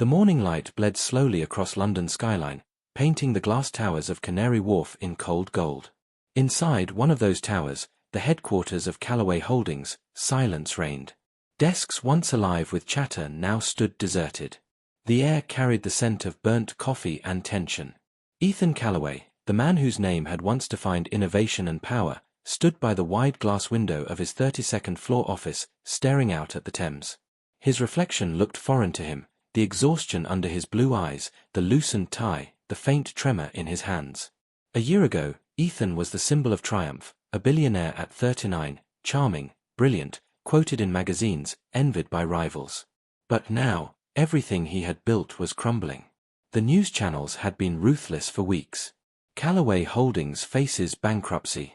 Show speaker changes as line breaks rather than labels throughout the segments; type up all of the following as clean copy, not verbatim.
The morning light bled slowly across London's skyline, painting the glass towers of Canary Wharf in cold gold. Inside one of those towers, the headquarters of Calloway Holdings, silence reigned. Desks once alive with chatter now stood deserted. The air carried the scent of burnt coffee and tension. Ethan Calloway, the man whose name had once defined innovation and power, stood by the wide glass window of his 32nd floor office, staring out at the Thames. His reflection looked foreign to him, the exhaustion under his blue eyes, the loosened tie, the faint tremor in his hands. A year ago, Ethan was the symbol of triumph, a billionaire at 39, charming, brilliant, quoted in magazines, envied by rivals. But now, everything he had built was crumbling. The news channels had been ruthless for weeks. Calloway Holdings faces bankruptcy.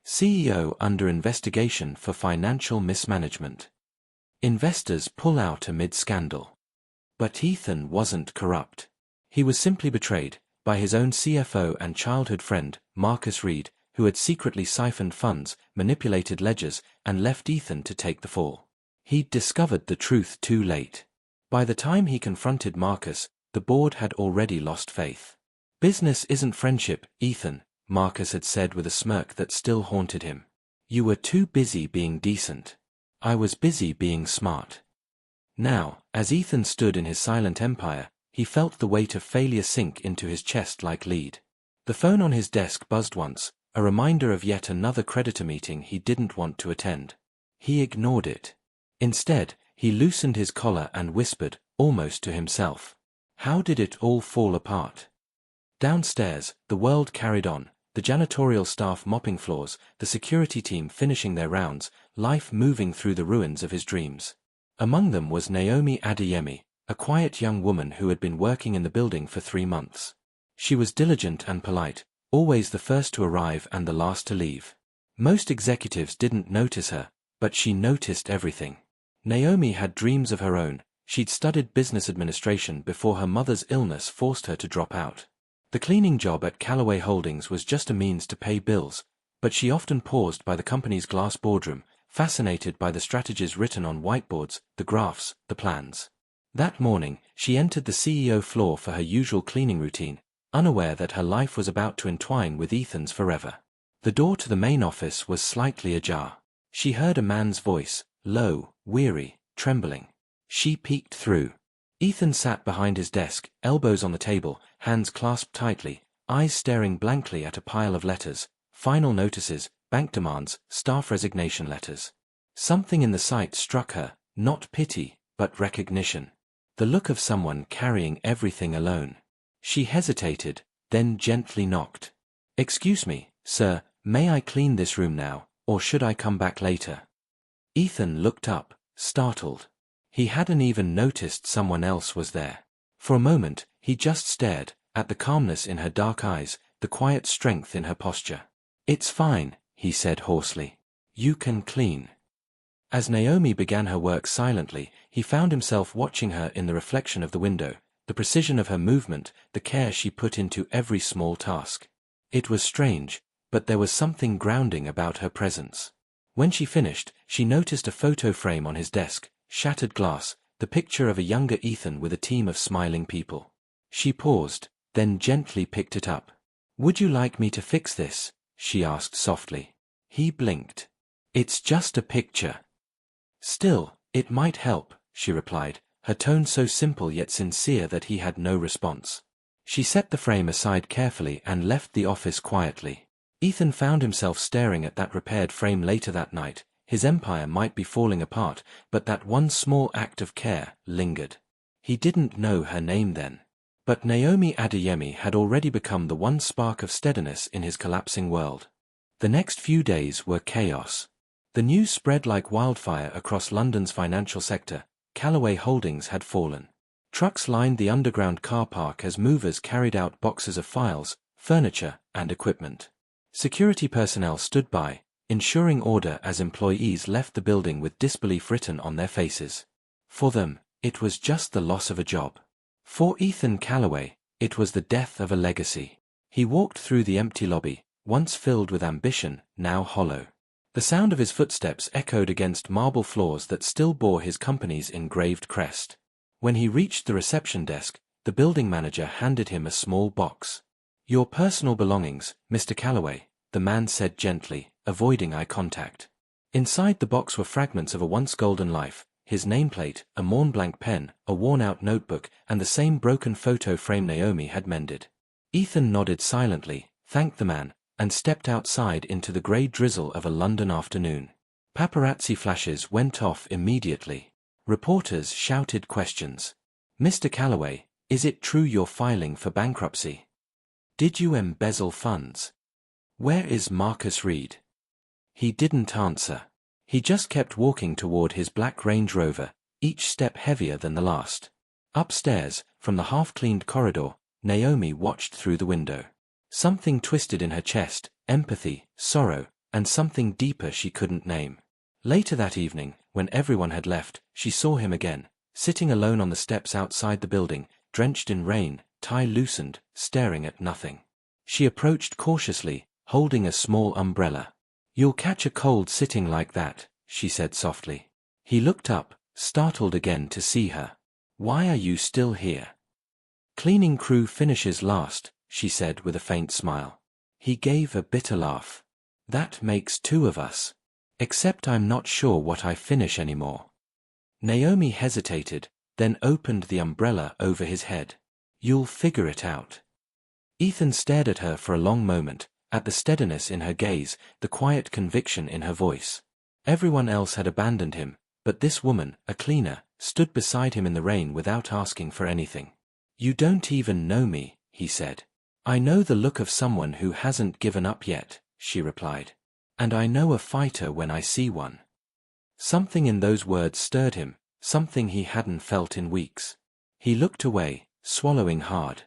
CEO under investigation for financial mismanagement. Investors pull out amid scandal. But Ethan wasn't corrupt. He was simply betrayed by his own CFO and childhood friend, Marcus Reed, who had secretly siphoned funds, manipulated ledgers, and left Ethan to take the fall. He'd discovered the truth too late. By the time he confronted Marcus, the board had already lost faith. "Business isn't friendship, Ethan," Marcus had said with a smirk that still haunted him. "You were too busy being decent. I was busy being smart." Now, as Ethan stood in his silent empire, he felt the weight of failure sink into his chest like lead. The phone on his desk buzzed once, a reminder of yet another creditor meeting he didn't want to attend. He ignored it. Instead, he loosened his collar and whispered, almost to himself, "How did it all fall apart?" Downstairs, the world carried on, the janitorial staff mopping floors, the security team finishing their rounds, life moving through the ruins of his dreams. Among them was Naomi Adeyemi, a quiet young woman who had been working in the building for 3 months. She was diligent and polite, always the first to arrive and the last to leave. Most executives didn't notice her, but she noticed everything. Naomi had dreams of her own. She'd studied business administration before her mother's illness forced her to drop out. The cleaning job at Calloway Holdings was just a means to pay bills, but she often paused by the company's glass boardroom, fascinated by the strategies written on whiteboards, the graphs, the plans. That morning, she entered the CEO floor for her usual cleaning routine, unaware that her life was about to entwine with Ethan's forever. The door to the main office was slightly ajar. She heard a man's voice, low, weary, trembling. She peeked through. Ethan sat behind his desk, elbows on the table, hands clasped tightly, eyes staring blankly at a pile of letters, final notices, bank demands, staff resignation letters. Something in the sight struck her, not pity, but recognition. The look of someone carrying everything alone. She hesitated, then gently knocked. "Excuse me, sir, may I clean this room now, or should I come back later?" Ethan looked up, startled. He hadn't even noticed someone else was there. For a moment, he just stared, at the calmness in her dark eyes, the quiet strength in her posture. "It's fine," he said hoarsely. "You can clean." As Naomi began her work silently, he found himself watching her in the reflection of the window, the precision of her movement, the care she put into every small task. It was strange, but there was something grounding about her presence. When she finished, she noticed a photo frame on his desk, shattered glass, the picture of a younger Ethan with a team of smiling people. She paused, then gently picked it up. "Would you like me to fix this?" she asked softly. He blinked. "It's just a picture." "Still, it might help," she replied, her tone so simple yet sincere that he had no response. She set the frame aside carefully and left the office quietly. Ethan found himself staring at that repaired frame later that night. His empire might be falling apart, but that one small act of care lingered. He didn't know her name then. But Naomi Adeyemi had already become the one spark of steadiness in his collapsing world. The next few days were chaos. The news spread like wildfire across London's financial sector. Calloway Holdings had fallen. Trucks lined the underground car park as movers carried out boxes of files, furniture, and equipment. Security personnel stood by, ensuring order as employees left the building with disbelief written on their faces. For them, it was just the loss of a job. For Ethan Calloway, it was the death of a legacy. He walked through the empty lobby, once filled with ambition, now hollow. The sound of his footsteps echoed against marble floors that still bore his company's engraved crest. When he reached the reception desk, the building manager handed him a small box. "Your personal belongings, Mr. Calloway," the man said gently, avoiding eye contact. Inside the box were fragments of a once golden life, his nameplate, a Montblanc pen, a worn-out notebook, and the same broken photo frame Naomi had mended. Ethan nodded silently, thanked the man, and stepped outside into the grey drizzle of a London afternoon. Paparazzi flashes went off immediately. Reporters shouted questions. "Mr. Calloway, is it true you're filing for bankruptcy? Did you embezzle funds? Where is Marcus Reed?" He didn't answer. He just kept walking toward his black Range Rover, each step heavier than the last. Upstairs, from the half-cleaned corridor, Naomi watched through the window. Something twisted in her chest, empathy, sorrow, and something deeper she couldn't name. Later that evening, when everyone had left, she saw him again, sitting alone on the steps outside the building, drenched in rain, tie loosened, staring at nothing. She approached cautiously, holding a small umbrella. "You'll catch a cold sitting like that," she said softly. He looked up, startled again to see her. "Why are you still here?" "Cleaning crew finishes last," she said with a faint smile. He gave a bitter laugh. "That makes two of us. Except I'm not sure what I finish anymore." Naomi hesitated, then opened the umbrella over his head. "You'll figure it out." Ethan stared at her for a long moment, at the steadiness in her gaze, the quiet conviction in her voice. Everyone else had abandoned him, but this woman, a cleaner, stood beside him in the rain without asking for anything. "You don't even know me," he said. "I know the look of someone who hasn't given up yet," she replied. "And I know a fighter when I see one." Something in those words stirred him, something he hadn't felt in weeks. He looked away, swallowing hard.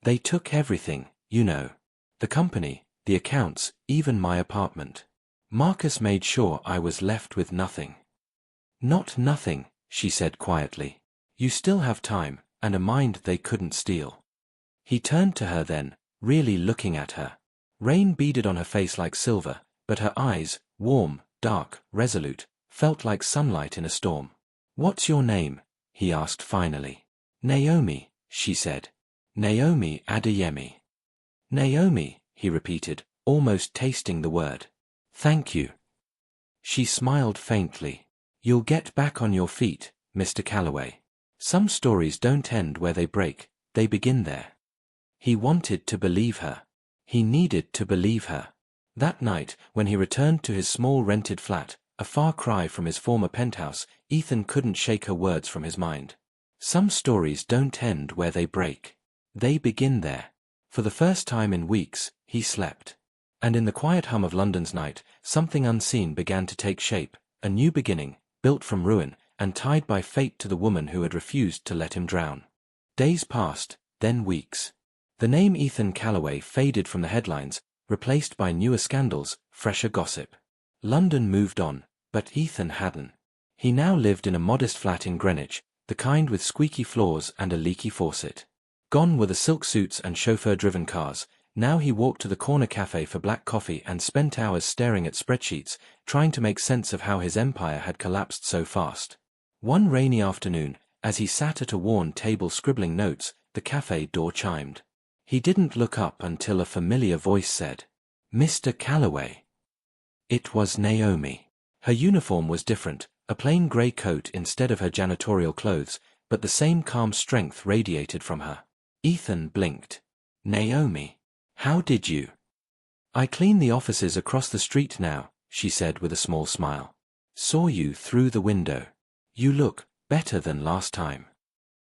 "They took everything, you know. The company, the accounts, even my apartment. Marcus made sure I was left with nothing." "Not nothing," she said quietly. "You still have time, and a mind they couldn't steal." He turned to her then, really looking at her. Rain beaded on her face like silver, but her eyes, warm, dark, resolute, felt like sunlight in a storm. "What's your name?" he asked finally. "Naomi," she said. "Naomi Adeyemi." "Naomi," he repeated, almost tasting the word. "Thank you." She smiled faintly. "You'll get back on your feet, Mr. Calloway. Some stories don't end where they break, they begin there." He wanted to believe her. He needed to believe her. That night, when he returned to his small rented flat, a far cry from his former penthouse, Ethan couldn't shake her words from his mind. Some stories don't end where they break. They begin there. For the first time in weeks, he slept. And in the quiet hum of London's night, something unseen began to take shape, a new beginning, built from ruin, and tied by fate to the woman who had refused to let him drown. Days passed, then weeks. The name Ethan Calloway faded from the headlines, replaced by newer scandals, fresher gossip. London moved on, but Ethan hadn't. He now lived in a modest flat in Greenwich, the kind with squeaky floors and a leaky faucet. Gone were the silk suits and chauffeur-driven cars. Now he walked to the corner cafe for black coffee and spent hours staring at spreadsheets, trying to make sense of how his empire had collapsed so fast. One rainy afternoon, as he sat at a worn table scribbling notes, the cafe door chimed. He didn't look up until a familiar voice said, "Mr. Calloway." It was Naomi. Her uniform was different, a plain grey coat instead of her janitorial clothes, but the same calm strength radiated from her. Ethan blinked. "Naomi, how did you?" "I clean the offices across the street now," she said with a small smile. "Saw you through the window. You look better than last time."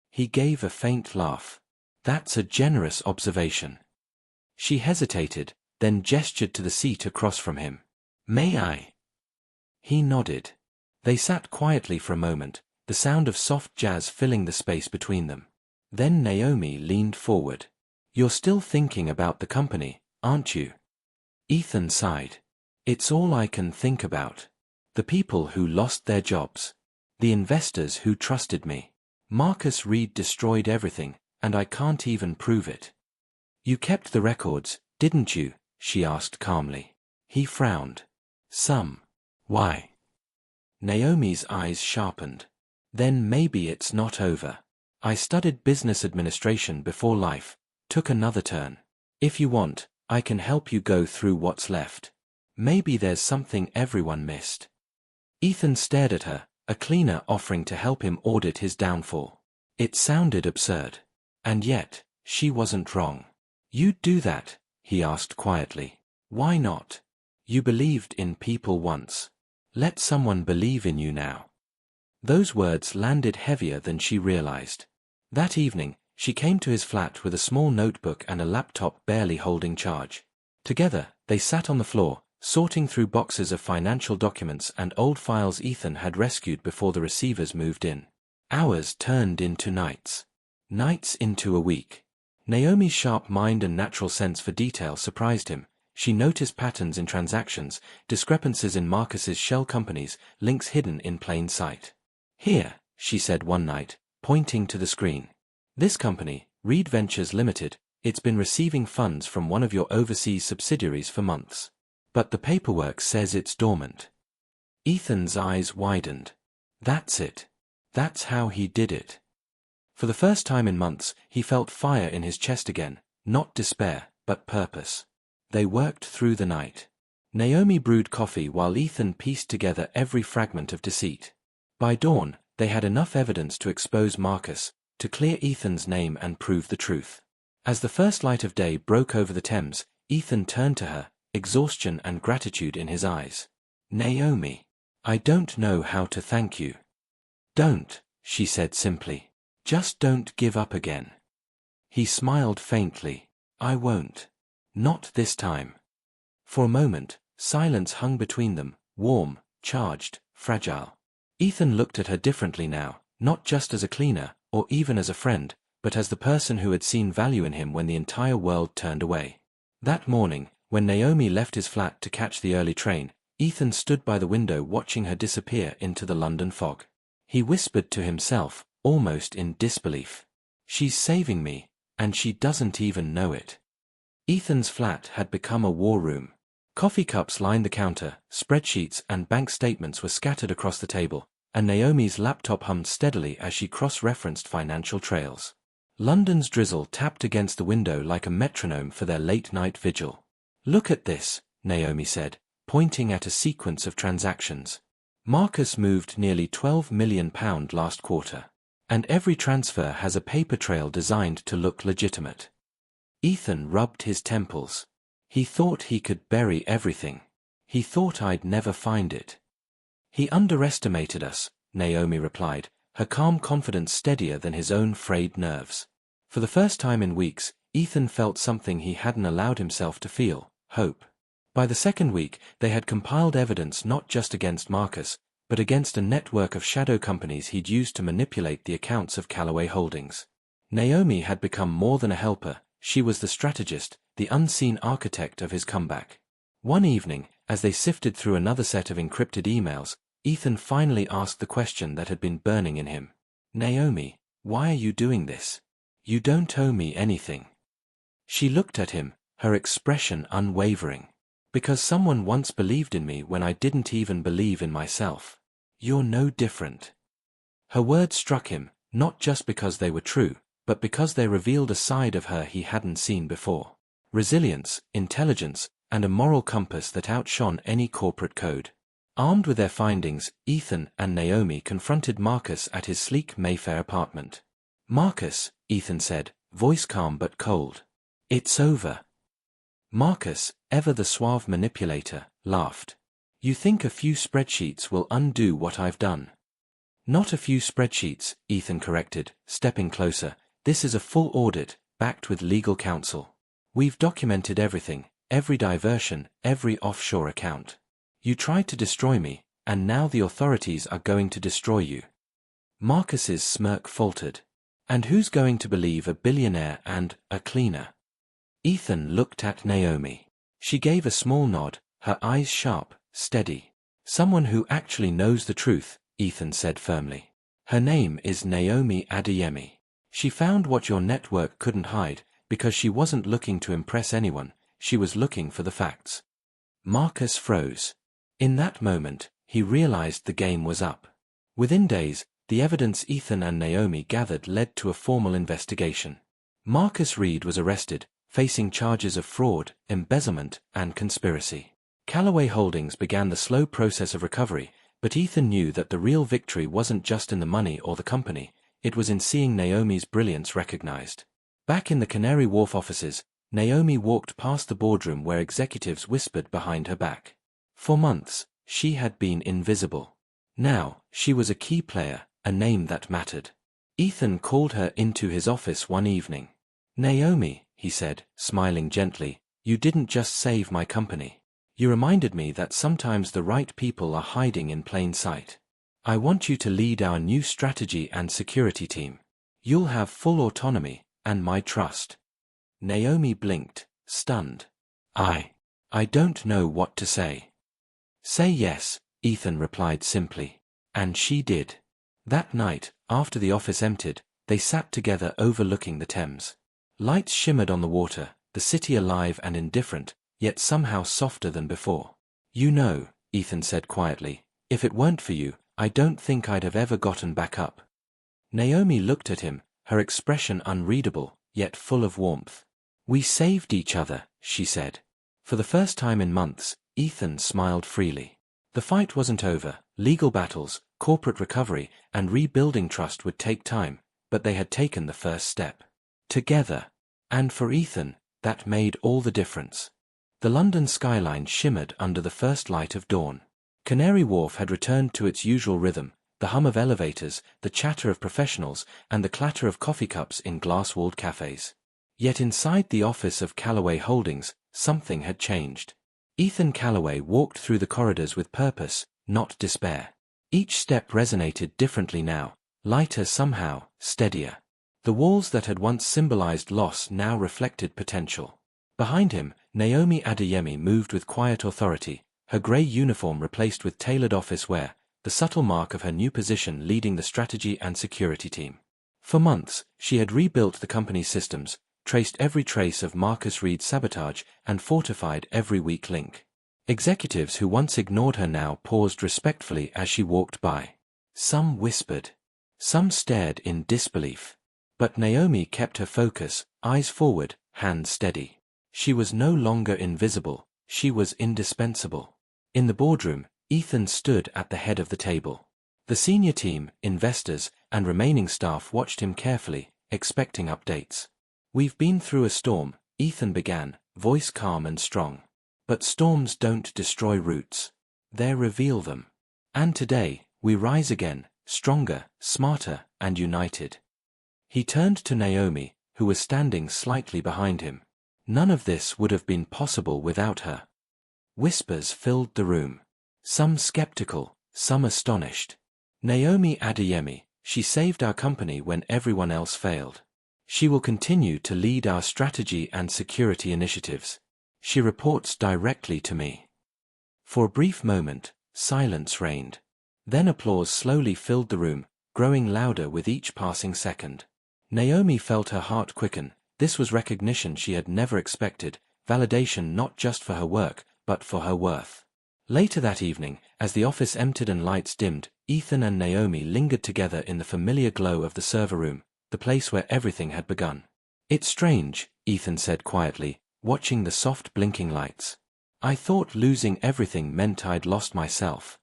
He gave a faint laugh. "That's a generous observation." She hesitated, then gestured to the seat across from him. "May I?" He nodded. They sat quietly for a moment, the sound of soft jazz filling the space between them. Then Naomi leaned forward. "You're still thinking about the company, aren't you?" Ethan sighed. "It's all I can think about. The people who lost their jobs. The investors who trusted me. Marcus Reed destroyed everything, and I can't even prove it." "You kept the records, didn't you?" she asked calmly. He frowned. "Some." "Why?" Naomi's eyes sharpened. "Then maybe it's not over." I studied business administration before life took another turn. If you want, I can help you go through what's left. Maybe there's something everyone missed." Ethan stared at her, a cleaner offering to help him audit his downfall. It sounded absurd. And yet, she wasn't wrong. "You'd do that?" he asked quietly. "Why not? You believed in people once. Let someone believe in you now." Those words landed heavier than she realized. That evening, she came to his flat with a small notebook and a laptop barely holding charge. Together, they sat on the floor, sorting through boxes of financial documents and old files Ethan had rescued before the receivers moved in. Hours turned into nights. Nights into a week. Naomi's sharp mind and natural sense for detail surprised him. She noticed patterns in transactions, discrepancies in Marcus's shell companies, links hidden in plain sight. "Here," she said one night, pointing to the screen. "This company, Reed Ventures Limited, it's been receiving funds from one of your overseas subsidiaries for months. But the paperwork says it's dormant." Ethan's eyes widened. That's it. That's how he did it. For the first time in months, he felt fire in his chest again, not despair, but purpose. They worked through the night. Naomi brewed coffee while Ethan pieced together every fragment of deceit. By dawn, they had enough evidence to expose Marcus, to clear Ethan's name and prove the truth. As the first light of day broke over the Thames, Ethan turned to her, exhaustion and gratitude in his eyes. "Naomi, I don't know how to thank you." "Don't," she said simply. "Just don't give up again." He smiled faintly. "I won't. Not this time." For a moment, silence hung between them, warm, charged, fragile. Ethan looked at her differently now, not just as a cleaner, or even as a friend, but as the person who had seen value in him when the entire world turned away. That morning, when Naomi left his flat to catch the early train, Ethan stood by the window watching her disappear into the London fog. He whispered to himself, almost in disbelief, "She's saving me, and she doesn't even know it." Ethan's flat had become a war room. Coffee cups lined the counter, spreadsheets and bank statements were scattered across the table, and Naomi's laptop hummed steadily as she cross-referenced financial trails. London's drizzle tapped against the window like a metronome for their late-night vigil. "Look at this," Naomi said, pointing at a sequence of transactions. "Marcus moved nearly £12 million last quarter. And every transfer has a paper trail designed to look legitimate." Ethan rubbed his temples. He thought he could bury everything. He thought I'd never find it. "He underestimated us," Naomi replied, her calm confidence steadier than his own frayed nerves. For the first time in weeks, Ethan felt something he hadn't allowed himself to feel, hope. By the second week, they had compiled evidence not just against Marcus, but against a network of shadow companies he'd used to manipulate the accounts of Calloway Holdings. Naomi had become more than a helper. She was the strategist, the unseen architect of his comeback. One evening, as they sifted through another set of encrypted emails, Ethan finally asked the question that had been burning in him. "Naomi, why are you doing this? You don't owe me anything." She looked at him, her expression unwavering. "Because someone once believed in me when I didn't even believe in myself. You're no different." Her words struck him, not just because they were true, but because they revealed a side of her he hadn't seen before. Resilience, intelligence, and a moral compass that outshone any corporate code. Armed with their findings, Ethan and Naomi confronted Marcus at his sleek Mayfair apartment. "Marcus," Ethan said, voice calm but cold. "It's over." Marcus, ever the suave manipulator, laughed. "You think a few spreadsheets will undo what I've done?" "Not a few spreadsheets," Ethan corrected, stepping closer. "This is a full audit, backed with legal counsel. We've documented everything, every diversion, every offshore account. You tried to destroy me, and now the authorities are going to destroy you." Marcus's smirk faltered. "And who's going to believe a billionaire and a cleaner?" Ethan looked at Naomi. She gave a small nod, her eyes sharp, steady. "Someone who actually knows the truth," Ethan said firmly. "Her name is Naomi Adeyemi. She found what your network couldn't hide, because she wasn't looking to impress anyone, she was looking for the facts." Marcus froze. In that moment, he realized the game was up. Within days, the evidence Ethan and Naomi gathered led to a formal investigation. Marcus Reed was arrested, facing charges of fraud, embezzlement, and conspiracy. Calloway Holdings began the slow process of recovery, but Ethan knew that the real victory wasn't just in the money or the company, it was in seeing Naomi's brilliance recognized. Back in the Canary Wharf offices, Naomi walked past the boardroom where executives whispered behind her back. For months, she had been invisible. Now, she was a key player, a name that mattered. Ethan called her into his office one evening. "Naomi," he said, smiling gently, "you didn't just save my company. You reminded me that sometimes the right people are hiding in plain sight. I want you to lead our new strategy and security team. You'll have full autonomy, and my trust." Naomi blinked, stunned. I don't know what to say." "Say yes," Ethan replied simply. And she did. That night, after the office emptied, they sat together overlooking the Thames. Lights shimmered on the water, the city alive and indifferent, yet somehow softer than before. "You know," Ethan said quietly, "if it weren't for you, I don't think I'd have ever gotten back up." Naomi looked at him, her expression unreadable, yet full of warmth. "We saved each other," she said. For the first time in months, Ethan smiled freely. The fight wasn't over. Legal battles, corporate recovery, and rebuilding trust would take time, but they had taken the first step. Together. And for Ethan, that made all the difference. The London skyline shimmered under the first light of dawn. Canary Wharf had returned to its usual rhythm, the hum of elevators, the chatter of professionals, and the clatter of coffee cups in glass-walled cafes. Yet inside the office of Calloway Holdings, something had changed. Ethan Calloway walked through the corridors with purpose, not despair. Each step resonated differently now, lighter somehow, steadier. The walls that had once symbolized loss now reflected potential. Behind him, Naomi Adeyemi moved with quiet authority, her grey uniform replaced with tailored office wear, the subtle mark of her new position leading the strategy and security team. For months, she had rebuilt the company's systems, traced every trace of Marcus Reed's sabotage, and fortified every weak link. Executives who once ignored her now paused respectfully as she walked by. Some whispered. Some stared in disbelief. But Naomi kept her focus, eyes forward, hands steady. She was no longer invisible, she was indispensable. In the boardroom, Ethan stood at the head of the table. The senior team, investors, and remaining staff watched him carefully, expecting updates. "We've been through a storm," Ethan began, voice calm and strong. "But storms don't destroy roots. They reveal them. And today, we rise again, stronger, smarter, and united." He turned to Naomi, who was standing slightly behind him. None of this would have been possible without her. Whispers filled the room. Some skeptical, some astonished. "Naomi Adeyemi, she saved our company when everyone else failed. She will continue to lead our strategy and security initiatives. She reports directly to me." For a brief moment, silence reigned. Then applause slowly filled the room, growing louder with each passing second. Naomi felt her heart quicken. This was recognition she had never expected, validation not just for her work, but for her worth. Later that evening, as the office emptied and lights dimmed, Ethan and Naomi lingered together in the familiar glow of the server room, the place where everything had begun. "It's strange," Ethan said quietly, watching the soft blinking lights. "I thought losing everything meant I'd lost myself."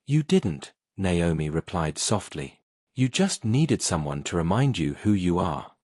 "You didn't," Naomi replied softly. "You just needed someone to remind you who you are."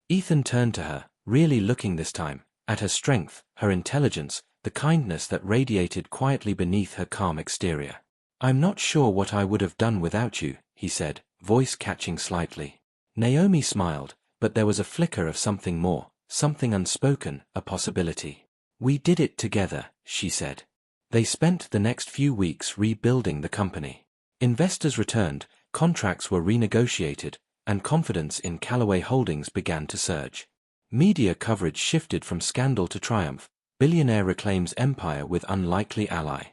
Ethan turned to her, really looking this time, at her strength, her intelligence, the kindness that radiated quietly beneath her calm exterior. "I'm not sure what I would have done without you," he said, voice catching slightly. Naomi smiled, but there was a flicker of something more, something unspoken, a possibility. "We did it together," she said. They spent the next few weeks rebuilding the company. Investors returned, contracts were renegotiated, and confidence in Calloway Holdings began to surge. Media coverage shifted from scandal to triumph. Billionaire reclaims empire with unlikely ally.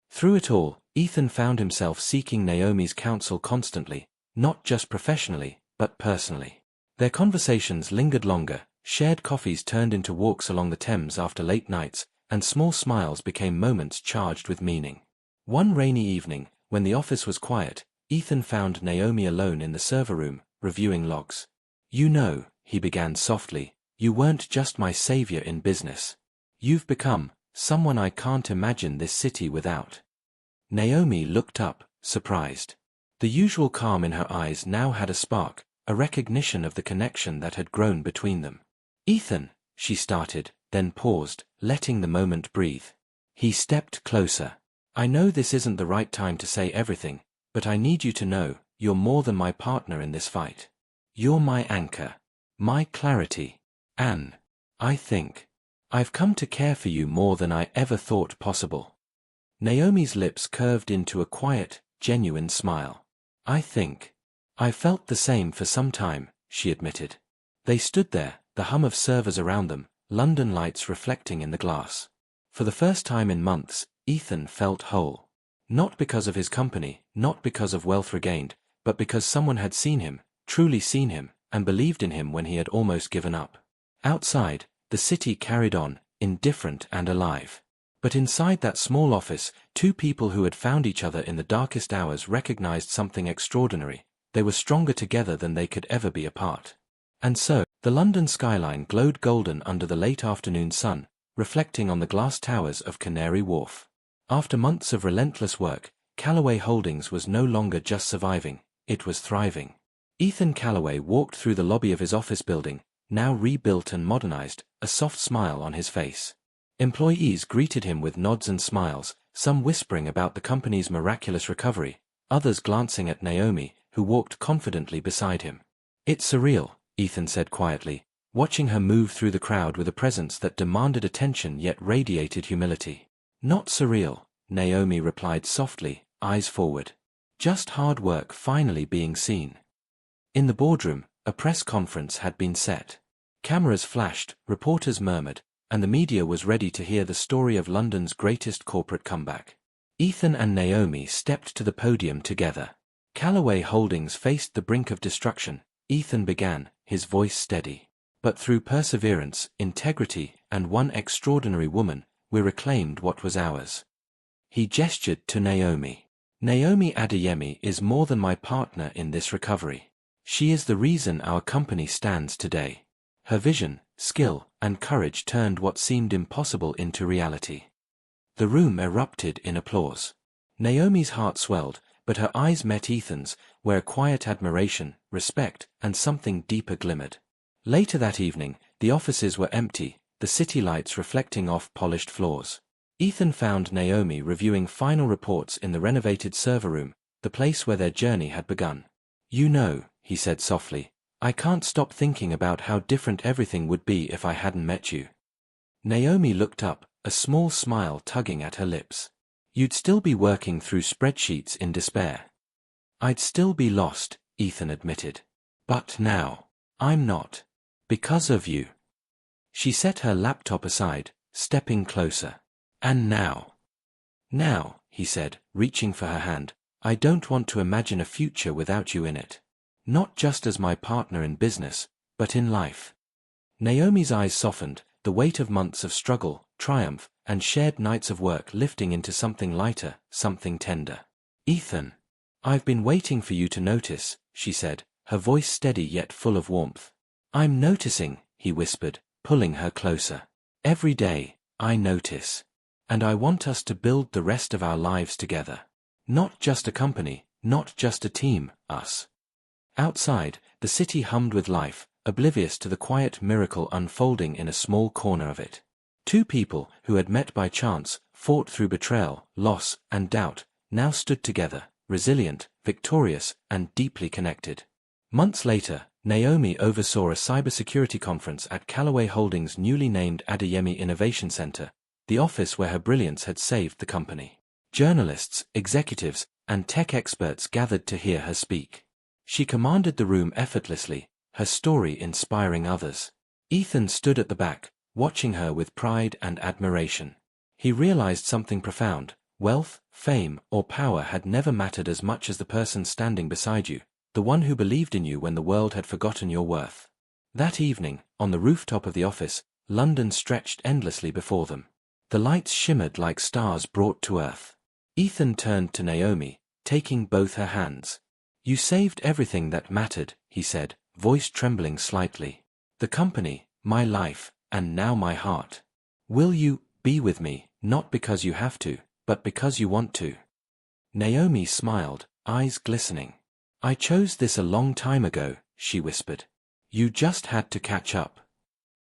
Through it all, Ethan found himself seeking Naomi's counsel constantly, not just professionally, but personally. Their conversations lingered longer, shared coffees turned into walks along the Thames after late nights, and small smiles became moments charged with meaning. One rainy evening, when the office was quiet, Ethan found Naomi alone in the server room, reviewing logs. "You know," he began softly, "you weren't just my savior in business. You've become someone I can't imagine this city without." Naomi looked up, surprised. The usual calm in her eyes now had a spark, a recognition of the connection that had grown between them. "Ethan," she started, then paused, letting the moment breathe. He stepped closer. "I know this isn't the right time to say everything, but I need you to know, you're more than my partner in this fight. You're my anchor. My clarity. And I think I've come to care for you more than I ever thought possible." Naomi's lips curved into a quiet, genuine smile. "I think I've felt the same for some time," she admitted. They stood there, the hum of servers around them, London lights reflecting in the glass. For the first time in months, Ethan felt whole. Not because of his company, not because of wealth regained, but because someone had seen him, truly seen him, and believed in him when he had almost given up. Outside, the city carried on, indifferent and alive. But inside that small office, two people who had found each other in the darkest hours recognized something extraordinary. They were stronger together than they could ever be apart. And so, the London skyline glowed golden under the late afternoon sun, reflecting on the glass towers of Canary Wharf. After months of relentless work, Calloway Holdings was no longer just surviving, it was thriving. Ethan Calloway walked through the lobby of his office building, now rebuilt and modernized, a soft smile on his face. Employees greeted him with nods and smiles, some whispering about the company's miraculous recovery, others glancing at Naomi, who walked confidently beside him. "It's surreal," Ethan said quietly, watching her move through the crowd with a presence that demanded attention yet radiated humility. "Not surreal," Naomi replied softly, eyes forward. "Just hard work finally being seen." In the boardroom, a press conference had been set. Cameras flashed, reporters murmured, and the media was ready to hear the story of London's greatest corporate comeback. Ethan and Naomi stepped to the podium together. Calloway Holdings faced the brink of destruction. Ethan began, his voice steady. "But through perseverance, integrity, and one extraordinary woman, we reclaimed what was ours." He gestured to Naomi. "Naomi Adeyemi is more than my partner in this recovery. She is the reason our company stands today." Her vision, skill, and courage turned what seemed impossible into reality. The room erupted in applause. Naomi's heart swelled, but her eyes met Ethan's, where quiet admiration, respect, and something deeper glimmered. Later that evening, the offices were empty, the city lights reflecting off polished floors. Ethan found Naomi reviewing final reports in the renovated server room, the place where their journey had begun. "You know," he said softly, "I can't stop thinking about how different everything would be if I hadn't met you." Naomi looked up, a small smile tugging at her lips. "You'd still be working through spreadsheets in despair." "I'd still be lost," Ethan admitted. "But now, I'm not. Because of you." She set her laptop aside, stepping closer. "And now," he said, reaching for her hand, "I don't want to imagine a future without you in it. Not just as my partner in business, but in life." Naomi's eyes softened, the weight of months of struggle, triumph, and shared nights of work lifting into something lighter, something tender. "Ethan, I've been waiting for you to notice," she said, her voice steady yet full of warmth. "I'm noticing," he whispered, pulling her closer. "Every day, I notice. And I want us to build the rest of our lives together. Not just a company, not just a team, us." Outside, the city hummed with life, oblivious to the quiet miracle unfolding in a small corner of it. Two people who had met by chance, fought through betrayal, loss, and doubt, now stood together, resilient, victorious, and deeply connected. Months later, Naomi oversaw a cybersecurity conference at Calloway Holdings' newly named Adeyemi Innovation Center, the office where her brilliance had saved the company. Journalists, executives, and tech experts gathered to hear her speak. She commanded the room effortlessly, her story inspiring others. Ethan stood at the back, watching her with pride and admiration. He realized something profound. Wealth, fame, or power had never mattered as much as the person standing beside you, the one who believed in you when the world had forgotten your worth. That evening, on the rooftop of the office, London stretched endlessly before them. The lights shimmered like stars brought to earth. Ethan turned to Naomi, taking both her hands. "You saved everything that mattered," he said, voice trembling slightly. "The company, my life, and now my heart. Will you be with me, not because you have to, but because you want to?" Naomi smiled, eyes glistening. "I chose this a long time ago," she whispered. "You just had to catch up."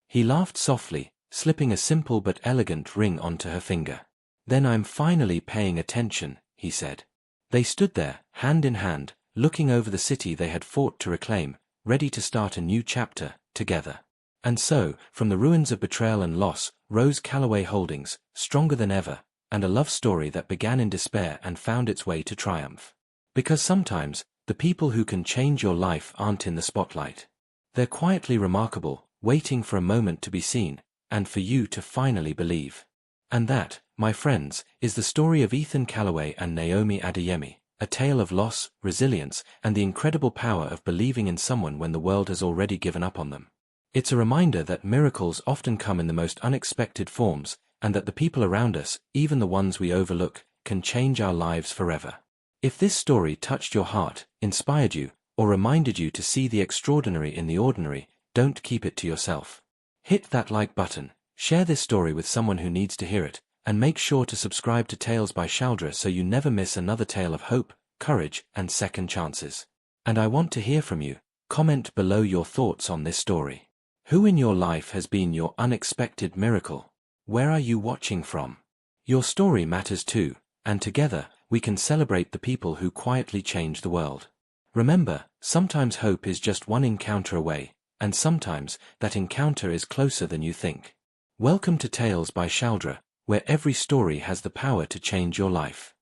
He laughed softly, slipping a simple but elegant ring onto her finger. "Then I'm finally paying attention," he said. They stood there, hand in hand, looking over the city they had fought to reclaim, ready to start a new chapter, together. And so, from the ruins of betrayal and loss, rose Calloway Holdings, stronger than ever, and a love story that began in despair and found its way to triumph. Because sometimes, the people who can change your life aren't in the spotlight. They're quietly remarkable, waiting for a moment to be seen, and for you to finally believe. And that, my friends, is the story of Ethan Calloway and Naomi Adeyemi, a tale of loss, resilience, and the incredible power of believing in someone when the world has already given up on them. It's a reminder that miracles often come in the most unexpected forms, and that the people around us, even the ones we overlook, can change our lives forever. If this story touched your heart, inspired you, or reminded you to see the extraordinary in the ordinary, don't keep it to yourself. Hit that like button, share this story with someone who needs to hear it, and make sure to subscribe to Tales by Shaldre so you never miss another tale of hope, courage, and second chances. And I want to hear from you. Comment below your thoughts on this story. Who in your life has been your unexpected miracle? Where are you watching from? Your story matters too, and together, we can celebrate the people who quietly change the world. Remember, sometimes hope is just one encounter away, and sometimes, that encounter is closer than you think. Welcome to Tales by Shaldre, where every story has the power to change your life.